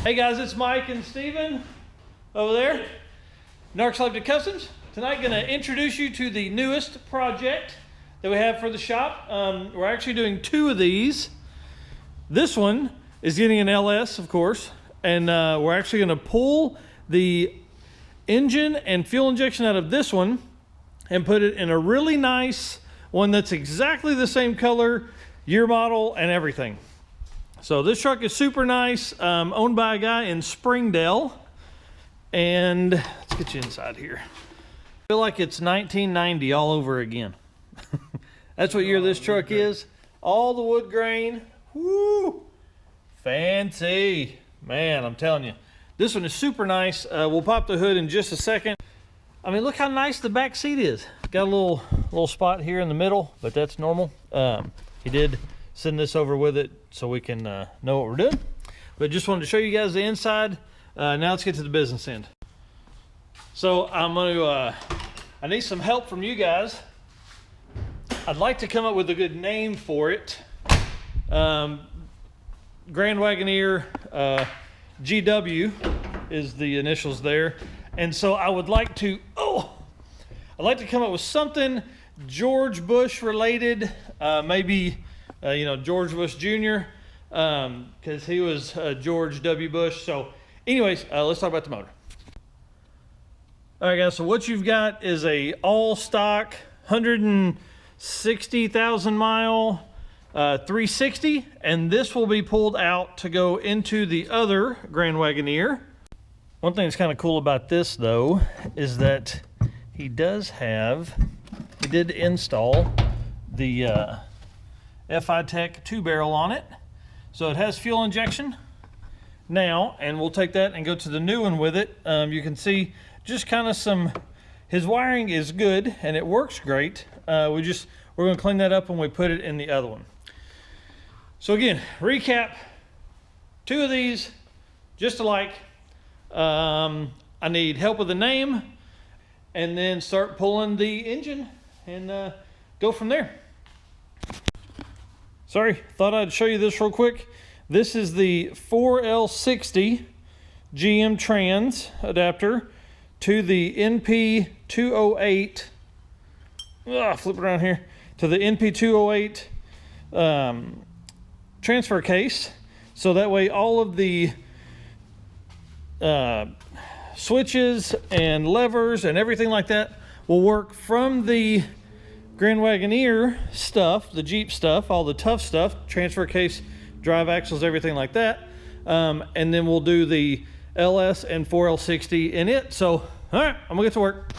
Hey guys, it's Mike and Steven over there. Narc Selected Customs. Tonight gonna introduce you to the newest project that we have for the shop. We're actually doing two of these. This one is getting an LS, of course, and we're actually gonna pull the engine and fuel injection out of this one and put it in a really nice one that's exactly the same color, year model, and everything. So this truck is super nice, owned by a guy in Springdale. And let's get you inside here. I feel like it's 1990 all over again. That's what year this truck is. All the wood grain. Woo! Fancy. Man, I'm telling you. This one is super nice. We'll pop the hood in just a second. I mean, look how nice the back seat is. Got a little spot here in the middle, but that's normal. He did send this over with it so we can know what we're doing. But just wanted to show you guys the inside. Now let's get to the business end. So I need some help from you guys. I'd like to come up with a good name for it. Grand Wagoneer GW is the initials there. And so I would like to, I'd like to come up with something George Bush related, maybe, George Bush Jr., because he was George W. Bush. So anyways, let's talk about the motor. All right, guys, so what you've got is a all stock 160,000 mile 360, and this will be pulled out to go into the other Grand Wagoneer. One thing that's kind of cool about this, though, is that he did install the FiTech 2-barrel on it. So it has fuel injection now, and we'll take that and go to the new one with it. You can see just kind of his wiring is good and it works great. We're going to clean that up when we put it in the other one. So again, recap, two of these, just alike. I need help with the name, and then start pulling the engine and go from there. Sorry, thought I'd show you this real quick. This is the 4L60 GM trans adapter to the NP208. Flip around here to the NP208 transfer case. So that way all of the switches and levers and everything like that will work from the Grand Wagoneer stuff, the Jeep stuff, all the tough stuff, transfer case, drive axles, everything like that. And then we'll do the LS and 4L60 in it. So, all right, I'm gonna get to work.